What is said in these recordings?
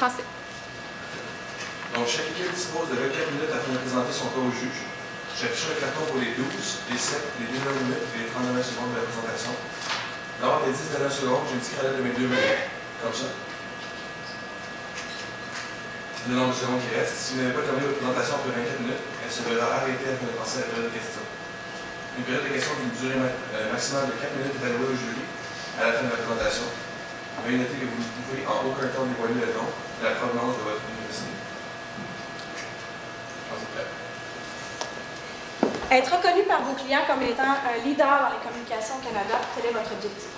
français. Donc, chaque équipe dispose de 24 minutes afin de présenter son cas au juge. J'affiche le carton pour les 12, les 7, les 19 minutes et les 39 secondes de la présentation. Lors des 10 dernières secondes, j'indiquerai l'aide de mes 2 minutes, comme ça. Le nombre de secondes qui reste. Si vous n'avez pas terminé votre présentation après 24 minutes, elle se verra arrêtée afin de passer à la période de questions. Une période de questions d'une durée maximale de 4 minutes est allouée au jury à la fin de la présentation. Veuillez noter que vous ne pouvez en aucun temps dévoiler le nom et la provenance de votre université. Être reconnu par vos clients comme étant un leader dans les communications au Canada, tel est votre objectif.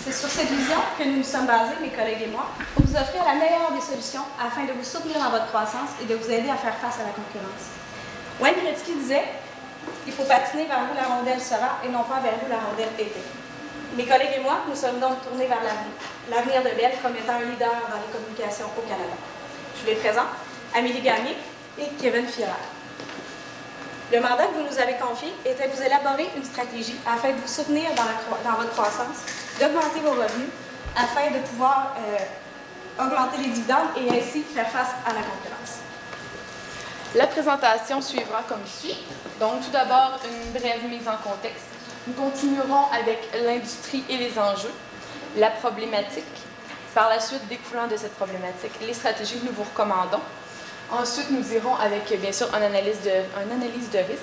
C'est sur cette vision que nous nous sommes basés, mes collègues et moi, pour vous offrir la meilleure des solutions afin de vous soutenir dans votre croissance et de vous aider à faire face à la concurrence. Wayne Gretzky disait « Il faut patiner vers où la rondelle sera et non pas vers où la rondelle était ». Mes collègues et moi, nous sommes donc tournés vers l'avenir de Bell comme étant un leader dans les communications au Canada. Je vous les présente, Amélie Gagné et Kevin Fiera. Le mandat que vous nous avez confié était de vous élaborer une stratégie afin de vous soutenir dans votre croissance, d'augmenter vos revenus, afin de pouvoir augmenter les dividendes et ainsi faire face à la concurrence. La présentation suivra comme suit. Donc, tout d'abord, une brève mise en contexte. Nous continuerons avec l'industrie et les enjeux, la problématique, par la suite, découlant de cette problématique, les stratégies que nous vous recommandons. Ensuite, nous irons avec, bien sûr, une analyse de risque,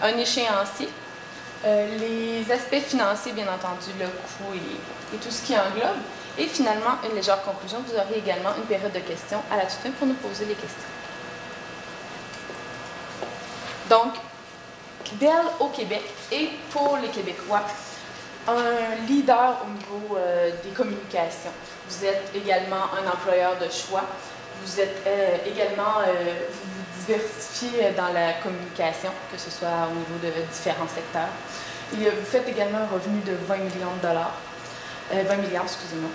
un échéancier, les aspects financiers, bien entendu, le coût et tout ce qui englobe. Et finalement, une légère conclusion. Vous aurez également une période de questions à la toute fin pour nous poser les questions. Donc, Bell au Québec et pour les Québécois, un leader au niveau des communications. Vous êtes également un employeur de choix. Vous êtes également, vous vous diversifiez dans la communication, que ce soit au niveau de différents secteurs. Et vous faites également un revenu de 20 millions de dollars. 20 milliards, excusez-moi.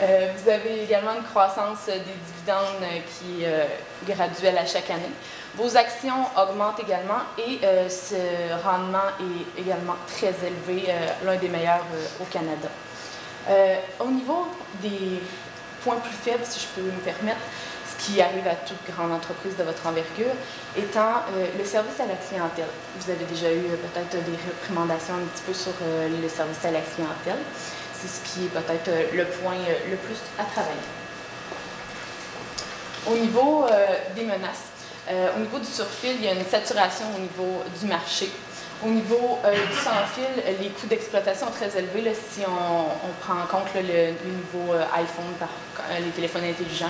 Vous avez également une croissance des dividendes qui est graduelle à chaque année. Vos actions augmentent également et ce rendement est également très élevé, l'un des meilleurs au Canada. Au niveau des points plus faibles, si je peux me permettre, ce qui arrive à toute grande entreprise de votre envergure, étant le service à la clientèle. Vous avez déjà eu peut-être des réprimandations un petit peu sur le service à la clientèle. C'est ce qui est peut-être le point le plus à travailler. Au niveau des menaces, au niveau du sur-fil, il y a une saturation au niveau du marché. Au niveau du sans-fil, les coûts d'exploitation sont très élevés là, si on prend en compte là, le niveau iPhone, les téléphones intelligents,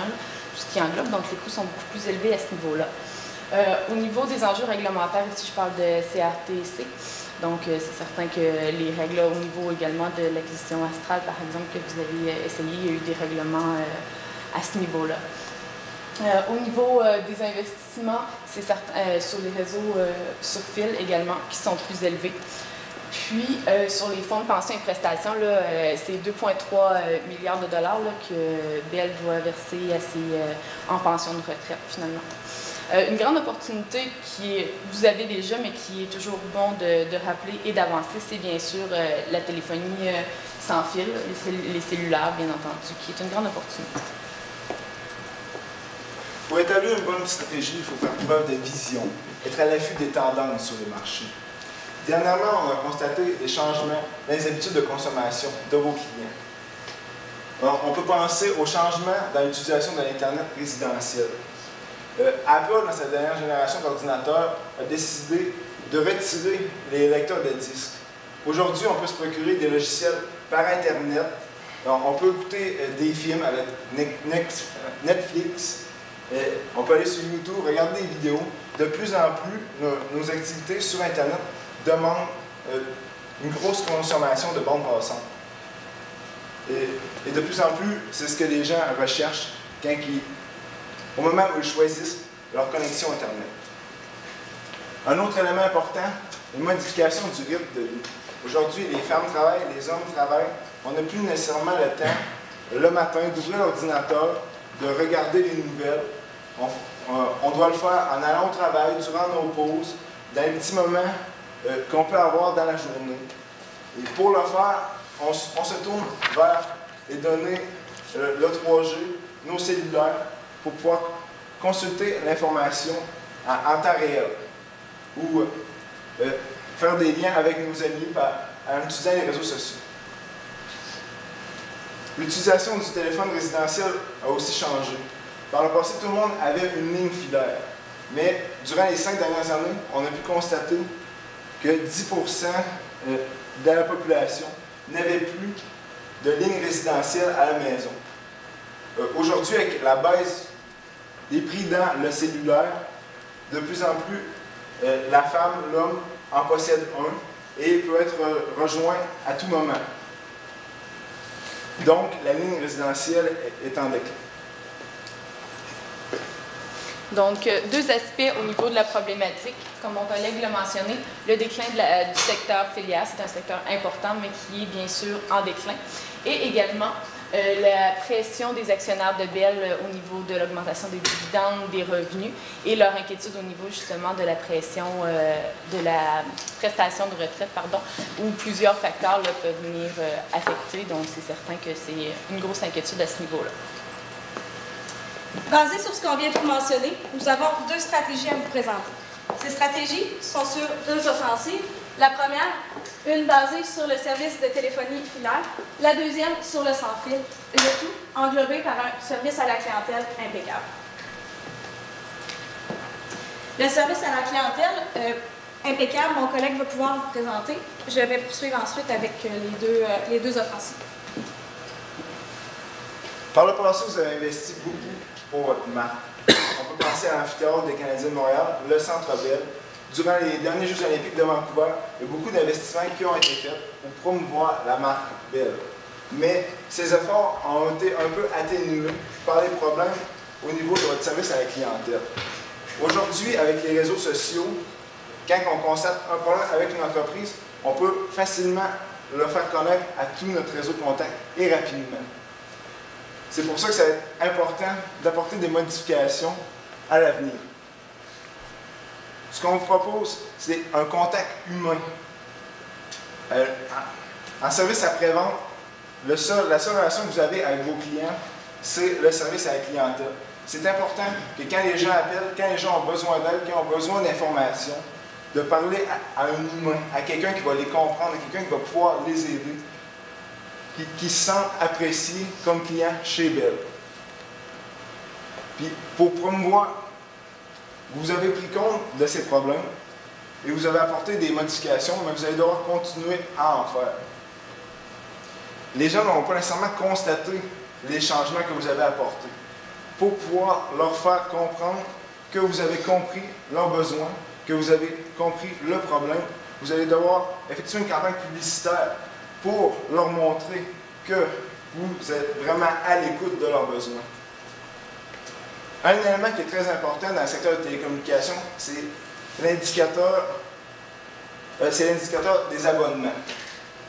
tout ce qui englobe, donc les coûts sont beaucoup plus élevés à ce niveau-là. Au niveau des enjeux réglementaires, ici je parle de CRTC, donc c'est certain que les règles au niveau également de l'acquisition astrale, par exemple, que vous avez essayé, il y a eu des règlements à ce niveau-là. Au niveau des investissements, c'est certain, sur les réseaux sur fil également, qui sont plus élevés. Puis, sur les fonds de pension et prestations, c'est 2,3 milliards de dollars là, que Bell doit verser en pension de retraite, finalement. Une grande opportunité vous avez déjà, mais qui est toujours bon de rappeler et d'avancer, c'est bien sûr la téléphonie sans fil, les cellulaires, bien entendu, qui est une grande opportunité. Pour établir une bonne stratégie, il faut faire preuve de vision, être à l'affût des tendances sur le marché. Dernièrement, on a constaté des changements dans les habitudes de consommation de vos clients. Alors, on peut penser aux changements dans l'utilisation de l'Internet résidentiel. Apple, dans sa dernière génération d'ordinateurs, a décidé de retirer les lecteurs de disques. Aujourd'hui, on peut se procurer des logiciels par Internet. Alors, on peut écouter des films avec Netflix. On peut aller sur YouTube, regarder des vidéos. De plus en plus, nos activités sur Internet demandent une grosse consommation de bande passante. Et de plus en plus, c'est ce que les gens recherchent au moment où ils choisissent leur connexion Internet. Un autre élément important, une modification du rythme de vie. Aujourd'hui, les femmes travaillent, les hommes travaillent. On n'a plus nécessairement le temps, le matin, d'ouvrir l'ordinateur, de regarder les nouvelles. On doit le faire en allant au travail, durant nos pauses, dans les petits moments qu'on peut avoir dans la journée. Et pour le faire, on se tourne vers les données, le 3G, nos cellulaires pour pouvoir consulter l'information en temps réel ou faire des liens avec nos amis en utilisant les réseaux sociaux. L'utilisation du téléphone résidentiel a aussi changé. Par le passé, tout le monde avait une ligne filaire. Mais durant les 5 dernières années, on a pu constater que 10% de la population n'avait plus de ligne résidentielle à la maison. Aujourd'hui, avec la baisse des prix dans le cellulaire, de plus en plus, la femme, l'homme en possède un et peut être rejoint à tout moment. Donc, la ligne résidentielle est en déclin. Donc, deux aspects au niveau de la problématique. Comme mon collègue l'a mentionné, le déclin du secteur filière, c'est un secteur important, mais qui est bien sûr en déclin. Et également, la pression des actionnaires de Bell au niveau de l'augmentation des dividendes, des revenus, et leur inquiétude au niveau justement de la pression de la prestation de retraite, où plusieurs facteurs là, peuvent venir affecter. Donc, c'est certain que c'est une grosse inquiétude à ce niveau-là. Basé sur ce qu'on vient de vous mentionner, nous avons deux stratégies à vous présenter. Ces stratégies sont sur deux offensives. La première, une basée sur le service de téléphonie filaire. La deuxième, sur le sans-fil. Le tout englobé par un service à la clientèle impeccable. Le service à la clientèle impeccable, mon collègue va pouvoir vous présenter. Je vais poursuivre ensuite avec les deux offensives. Par le passé, vous avez investi beaucoup pour votre marque. On peut penser à l'amphithéâtre des Canadiens de Montréal, le Centre Bell. Durant les derniers Jeux olympiques de Vancouver, il y a beaucoup d'investissements qui ont été faits pour promouvoir la marque Bell. Mais ces efforts ont été un peu atténués par les problèmes au niveau de votre service à la clientèle. Aujourd'hui, avec les réseaux sociaux, quand on constate un problème avec une entreprise, on peut facilement le faire connaître à tout notre réseau de contacts et rapidement. C'est pour ça que ça va être important d'apporter des modifications à l'avenir. Ce qu'on vous propose, c'est un contact humain. En service après-vente, la seule relation que vous avez avec vos clients, c'est le service à la clientèle. C'est important que quand les gens appellent, quand les gens ont besoin d'aide, quand ils ont besoin d'informations, de parler à un humain, à quelqu'un qui va les comprendre, à quelqu'un qui va pouvoir les aider, qui se sentent appréciés comme clients chez Bell. Puis, pour promouvoir, vous avez pris compte de ces problèmes et vous avez apporté des modifications, mais vous allez devoir continuer à en faire. Les gens n'auront pas nécessairement constaté les changements que vous avez apportés. Pour pouvoir leur faire comprendre que vous avez compris leurs besoins, que vous avez compris le problème, vous allez devoir effectuer une campagne publicitaire pour leur montrer que vous êtes vraiment à l'écoute de leurs besoins. Un élément qui est très important dans le secteur de télécommunications, c'est l'indicateur des abonnements.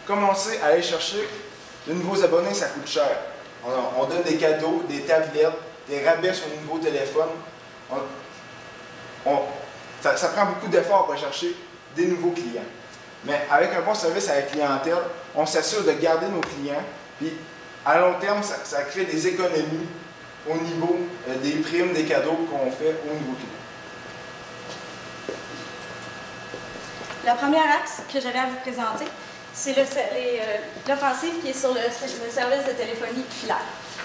Comme on le sait, aller chercher de nouveaux abonnés, ça coûte cher. On donne des cadeaux, des tablettes, des rabais sur les nouveaux téléphones. Ça prend beaucoup d'efforts pour chercher des nouveaux clients. Mais avec un bon service à la clientèle, on s'assure de garder nos clients, puis à long terme, ça crée des économies au niveau des primes, des cadeaux qu'on fait aux nouveaux clients. Le premier axe que j'avais à vous présenter, c'est l'offensive qui est sur le service de téléphonie filaire.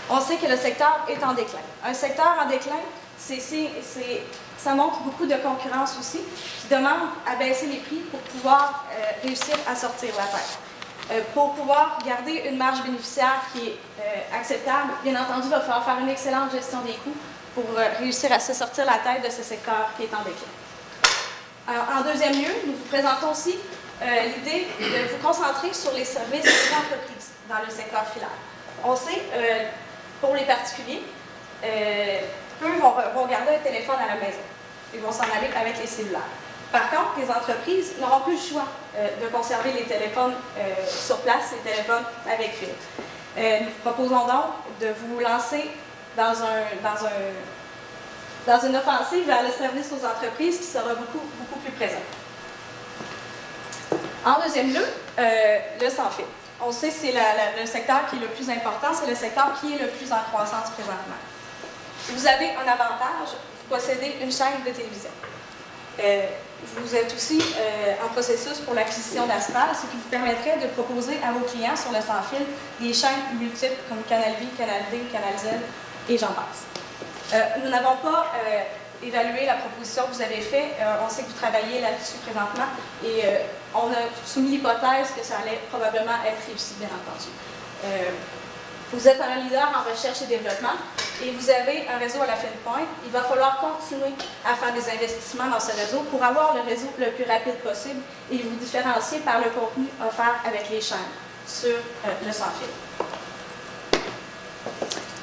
On sait que le secteur est en déclin. Un secteur en déclin, ça montre beaucoup de concurrence aussi, qui demande à baisser les prix pour pouvoir réussir à sortir la tête. Pour pouvoir garder une marge bénéficiaire qui est acceptable, bien entendu, il va falloir faire une excellente gestion des coûts pour réussir à se sortir la tête de ce secteur qui est en déclin. Alors, en deuxième lieu, nous vous présentons aussi l'idée de vous concentrer sur les services des entreprises dans le secteur filaire. On sait, pour les particuliers, eux vont garder un téléphone à la maison. Ils vont s'en aller avec les cellulaires. Par contre, les entreprises n'auront plus le choix de conserver les téléphones sur place, les téléphones avec fil. Nous vous proposons donc de vous lancer dans une offensive vers le service aux entreprises qui sera beaucoup plus présent. En deuxième lieu, le sans-fil. On sait que c'est le secteur qui est le plus important, c'est le secteur qui est le plus en croissance présentement. Vous avez un avantage, vous possédez une chaîne de télévision. Vous êtes aussi en processus pour l'acquisition d'Astral, ce qui vous permettrait de proposer à vos clients sur le sans-fil des chaînes multiples comme Canal Vie, Canal D, Canal Z et j'en passe. Nous n'avons pas évalué la proposition que vous avez faite. On sait que vous travaillez là-dessus présentement et on a soumis l'hypothèse que ça allait probablement être réussi, bien entendu. Vous êtes un leader en recherche et développement et vous avez un réseau à la fine pointe. Il va falloir continuer à faire des investissements dans ce réseau pour avoir le réseau le plus rapide possible et vous différencier par le contenu offert avec les chaînes sur le sans-fil.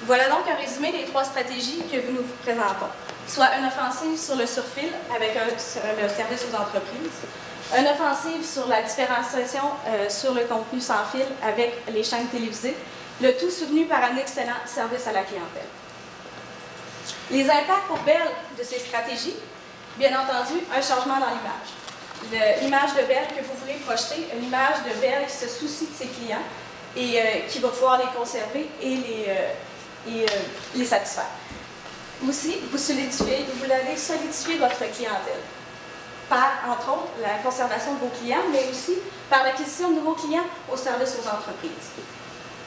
Voilà donc un résumé des 3 stratégies que nous vous présentons. Soit une offensive sur le surfil avec le service aux entreprises, une offensive sur la différenciation sur le contenu sans fil avec les chaînes télévisées, le tout soutenu par un excellent service à la clientèle. Les impacts pour Bell de ces stratégies, bien entendu, un changement dans l'image. L'image de Bell que vous voulez projeter, une image de Bell qui se soucie de ses clients et qui va pouvoir les conserver et les satisfaire. Aussi, vous allez solidifier votre clientèle par, entre autres, la conservation de vos clients, mais aussi par l'acquisition de nouveaux clients au service aux entreprises.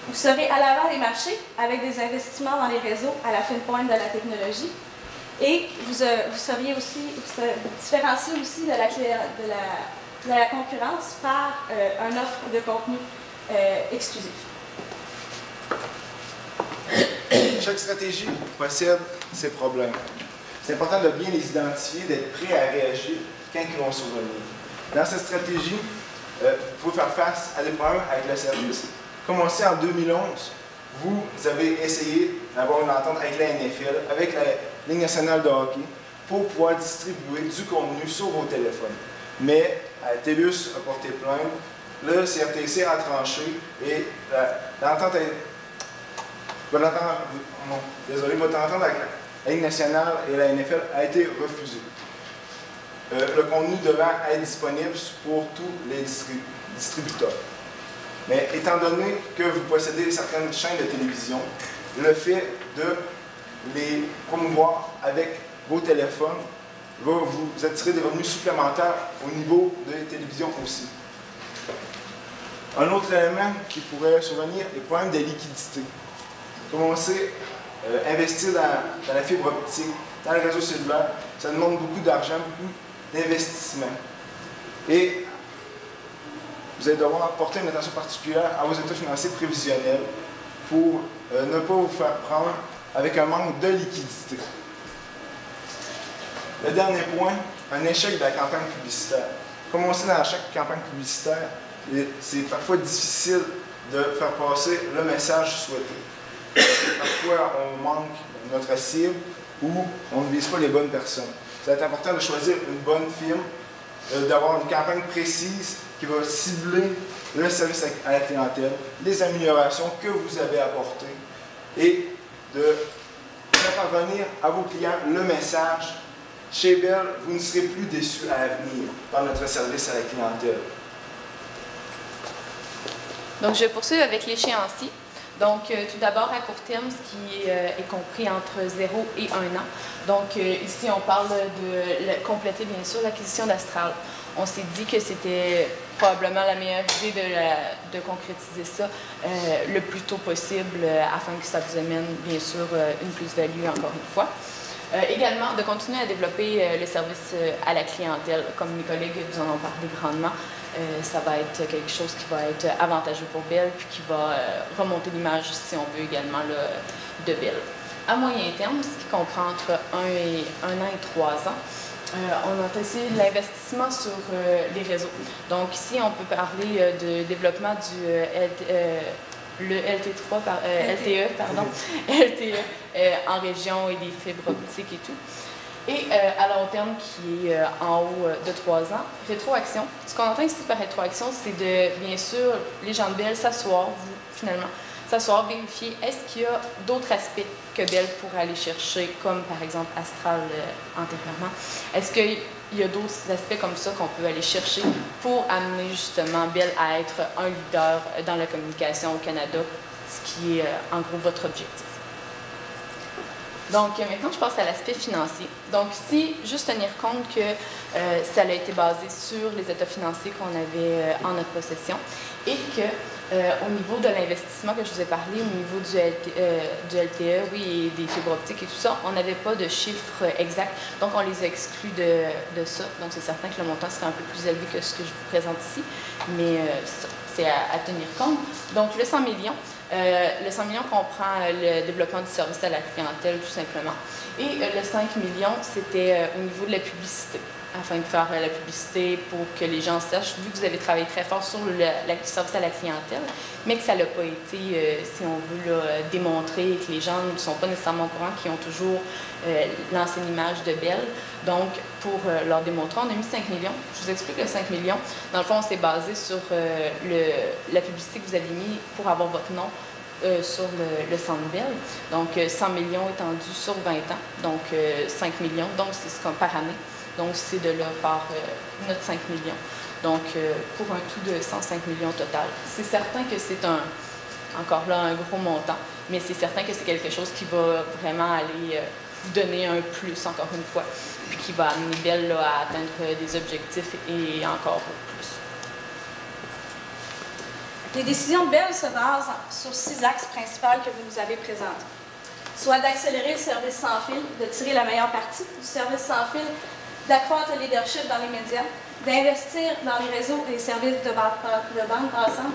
Vous serez à l'avant des marchés avec des investissements dans les réseaux à la fine pointe de la technologie et vous seriez aussi, vous différenciez aussi de la concurrence par une offre de contenu exclusif. Chaque stratégie possède ses problèmes. C'est important de bien les identifier, d'être prêt à réagir quand ils vont survenir. Dans cette stratégie, vous pouvez faire face à des problèmes avec le service. Commencé en 2011, vous avez essayé d'avoir une entente avec la NFL, avec la Ligue nationale de hockey, pour pouvoir distribuer du contenu sur vos téléphones. Mais TELUS a porté plainte, le CRTC a tranché et l'entente est... votre entente avec la Ligue nationale et la NFL a été refusée. Le contenu devant être disponible pour tous les distributeurs. Mais étant donné que vous possédez certaines chaînes de télévision, le fait de les promouvoir avec vos téléphones va vous attirer des revenus supplémentaires au niveau des télévisions aussi. Un autre élément qui pourrait survenir est le problème de liquidité. Commencer à investir dans la fibre optique, dans le réseau cellulaire, ça demande beaucoup d'argent, beaucoup d'investissement. Et vous allez devoir porter une attention particulière à vos états financiers prévisionnels pour ne pas vous faire prendre avec un manque de liquidité. Le dernier point, un échec de la campagne publicitaire. Commencer dans chaque campagne publicitaire, c'est parfois difficile de faire passer le message souhaité. Parfois, on manque notre cible ou on ne vise pas les bonnes personnes. Ça va être important de choisir une bonne firme, d'avoir une campagne précise qui va cibler le service à la clientèle, les améliorations que vous avez apportées et de faire parvenir à vos clients le message. Chez Bell, vous ne serez plus déçus à l'avenir par notre service à la clientèle. Donc, je poursuis avec l'échéancier. Donc, tout d'abord, à court terme, ce qui est compris entre 0 et 1 an. Donc, ici, on parle de compléter, bien sûr, l'acquisition d'Astral. On s'est dit que c'était probablement la meilleure idée de concrétiser ça le plus tôt possible afin que ça vous amène, bien sûr, une plus-value, encore une fois. Également, de continuer à développer le service à la clientèle. Comme mes collègues vous en ont parlé grandement, ça va être quelque chose qui va être avantageux pour Bell puis qui va remonter l'image, si on veut, également là, de Bell. À moyen terme, ce qui comprend entre 1 an et 3 ans, on a aussi l'investissement sur les réseaux. Donc ici, on peut parler de développement du LTE en région et des fibres optiques et tout. Et à long terme, qui est en haut de 3 ans, rétroaction. Ce qu'on entend ici par rétroaction, c'est de, bien sûr, les gens de Bell s'asseoir, vous, finalement, s'asseoir, vérifier, est-ce qu'il y a d'autres aspects que Bell pourrait aller chercher, comme par exemple Astral antérieurement. Est-ce qu'il y a d'autres aspects comme ça qu'on peut aller chercher pour amener justement Bell à être un leader dans la communication au Canada, ce qui est en gros votre objectif. Donc, maintenant, je passe à l'aspect financier. Donc, ici, juste tenir compte que ça a été basé sur les états financiers qu'on avait en notre possession et que au niveau de l'investissement que je vous ai parlé, au niveau du LTE, oui, et des fibres optiques et tout ça, on n'avait pas de chiffres exacts, donc on les a exclus de ça. Donc, c'est certain que le montant serait un peu plus élevé que ce que je vous présente ici, mais c'est à tenir compte. Donc, le 100 millions. Le 100 millions comprend le développement du service à la clientèle, tout simplement. Et le 5 millions, c'était au niveau de la publicité, afin de faire la publicité pour que les gens sachent, vu que vous avez travaillé très fort sur le service à la clientèle, mais que ça n'a pas été, si on veut, là, démontré et que les gens ne sont pas nécessairement au courant, qui ont toujours l'ancienne image de Bell. Donc, pour leur démontrer, on a mis 5 millions. Je vous explique le 5 millions. Dans le fond, on s'est basé sur la publicité que vous avez mis pour avoir votre nom sur le Centre Bell. Donc, 100 millions étendus sur 20 ans. Donc, 5 millions. Donc, c'est ce qu'on par année. Donc, c'est de là par notre 5 millions. Donc, pour un tout de 105 millions total. C'est certain que c'est encore là, un gros montant, mais c'est certain que c'est quelque chose qui va vraiment aller vous donner un plus, encore une fois, puis qui va amener Bell là, à atteindre des objectifs et encore plus. Les décisions de Bell se basent sur 6 axes principaux que vous nous avez présentés. Soit d'accélérer le service sans fil, de tirer la meilleure partie du service sans fil, d'accroître le leadership dans les médias, d'investir dans les réseaux et les services de bande passante,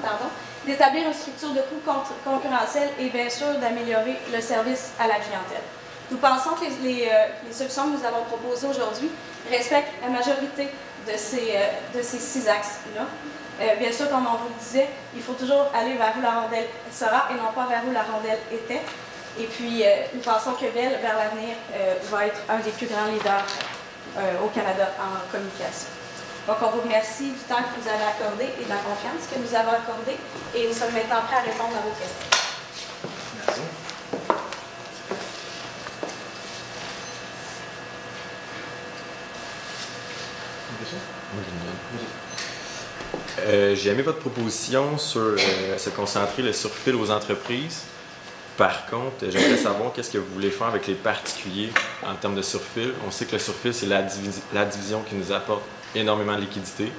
d'établir une structure de coûts concurrentielle et bien sûr d'améliorer le service à la clientèle. Nous pensons que les solutions que nous avons proposées aujourd'hui respectent la majorité de ces 6 axes-là. Bien sûr, comme on vous le disait, il faut toujours aller vers où la rondelle sera et non pas vers où la rondelle était. Et puis, nous pensons que Bell, vers l'avenir, va être un des plus grands leaders au Canada en communication. Donc, on vous remercie du temps que vous avez accordé et de la confiance que nous avons accordée et nous sommes maintenant prêts à répondre à vos questions. Merci. J'ai aimé votre proposition sur se concentrer le sur-fil aux entreprises. Par contre, j'aimerais savoir qu'est-ce que vous voulez faire avec les particuliers en termes de surfil. On sait que le surfil, c'est la division qui nous apporte énormément de liquidité.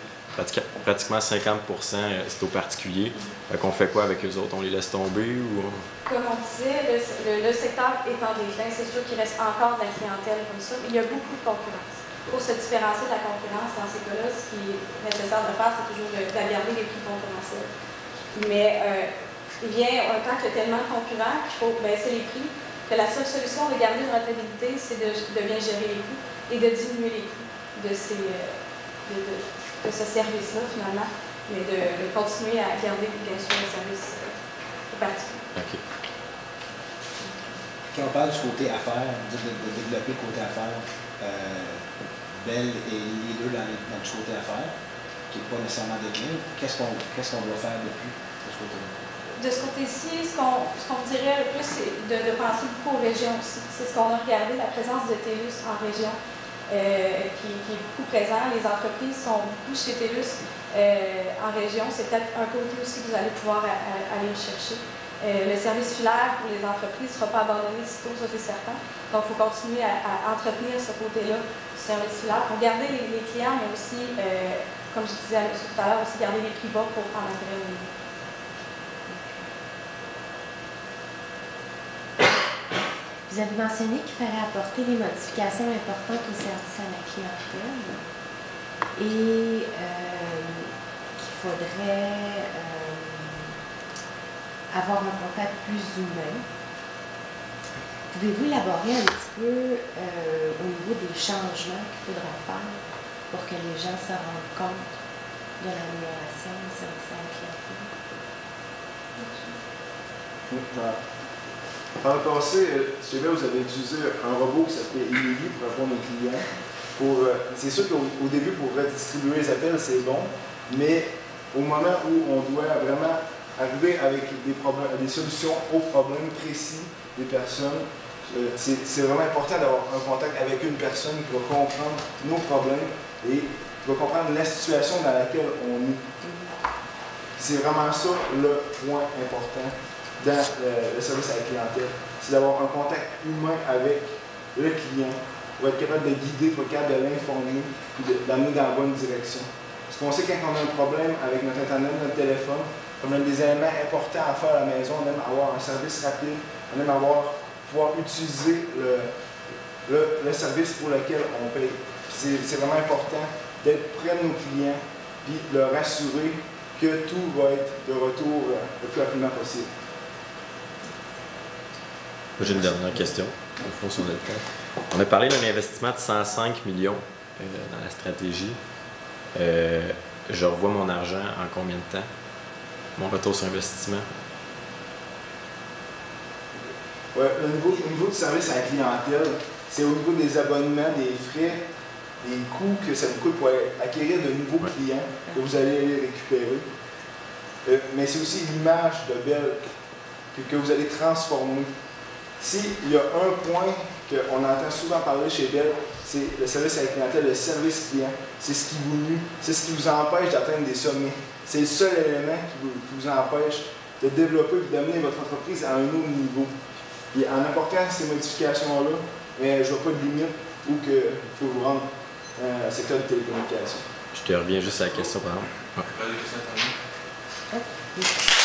Pratiquement 50 c'est aux particuliers. On fait quoi avec eux autres? On les laisse tomber ou... Comme on disait, le secteur est en déclin. C'est sûr qu'il reste encore de la clientèle comme ça. Il y a beaucoup de concurrence. Pour se différencier de la concurrence, dans ces cas-là, ce qui est nécessaire de faire, c'est toujours de garder les prix concurrentiels. Mais il vient un temps qu'il y a tellement de concurrents qu'il faut baisser les prix, que la seule solution de garder une rentabilité, c'est de bien gérer les coûts et de diminuer les coûts de ce service-là, finalement, mais de continuer à garder, bien sûr, le service particulier. OK. Quand on parle du côté affaires, de développer le côté affaires, Bell est leader dans le côté affaires, qui n'est pas nécessairement décliné. Qu'est-ce qu'on doit faire de plus de ce côté-là? De ce côté-ci, ce qu'on dirait le plus, c'est de penser beaucoup aux régions aussi. C'est ce qu'on a regardé, la présence de TELUS en région, qui est beaucoup présent. Les entreprises sont beaucoup chez TELUS en région. C'est peut-être un côté aussi que vous allez pouvoir aller chercher. Le service filaire pour les entreprises ne sera pas abandonné sitôt, ça c'est certain. Donc, il faut continuer à entretenir ce côté-là du service filaire pour garder les clients, mais aussi, comme je disais tout à l'heure, aussi garder les prix bas pour en attirer au niveau. Vous avez mentionné qu'il fallait apporter des modifications importantes au service à la clientèle et qu'il faudrait avoir un contact plus humain. Pouvez-vous élaborer un petit peu au niveau des changements qu'il faudra faire pour que les gens se rendent compte de l'amélioration du service à la clientèle? Dans le passé, chez Bell, vous avez utilisé un robot qui s'appelait Emily pour répondre aux clients. C'est sûr qu'au début, pour redistribuer les appels, c'est bon, mais au moment où on doit vraiment arriver avec des solutions aux problèmes précis des personnes, c'est vraiment important d'avoir un contact avec une personne qui va comprendre nos problèmes et qui va comprendre la situation dans laquelle on est. C'est vraiment ça le point important dans le service à la clientèle. C'est d'avoir un contact humain avec le client, pour être capable de guider, pour être capable de l'informer, puis d'amener dans la bonne direction. Parce qu'on sait quand on a un problème avec notre Internet, notre téléphone, on a des éléments importants à faire à la maison, on aime avoir un service rapide, on aime pouvoir utiliser le service pour lequel on paye. C'est vraiment important d'être près de nos clients puis leur assurer que tout va être de retour le plus rapidement possible. J'ai une dernière question, au fond, sur notre temps. On a parlé d'un investissement de 105 millions dans la stratégie. Je revois mon argent en combien de temps? Mon retour sur investissement? Ouais, au niveau du service à la clientèle, c'est au niveau des abonnements, des frais, des coûts que ça vous coûte pour acquérir de nouveaux clients que vous allez aller récupérer. Mais c'est aussi l'image de Bell que vous allez transformer. S'il y a un point qu'on entend souvent parler chez Bell, c'est le service à la clientèle, le service client. C'est ce qui vous nuit, c'est ce qui vous empêche d'atteindre des sommets. C'est le seul élément qui vous empêche de développer et d'amener votre entreprise à un autre niveau. Et en apportant ces modifications-là, je ne vois pas de limite où il faut vous rendre au secteur de télécommunications. Je te reviens juste à la question, par exemple. Pas de questions à terminer?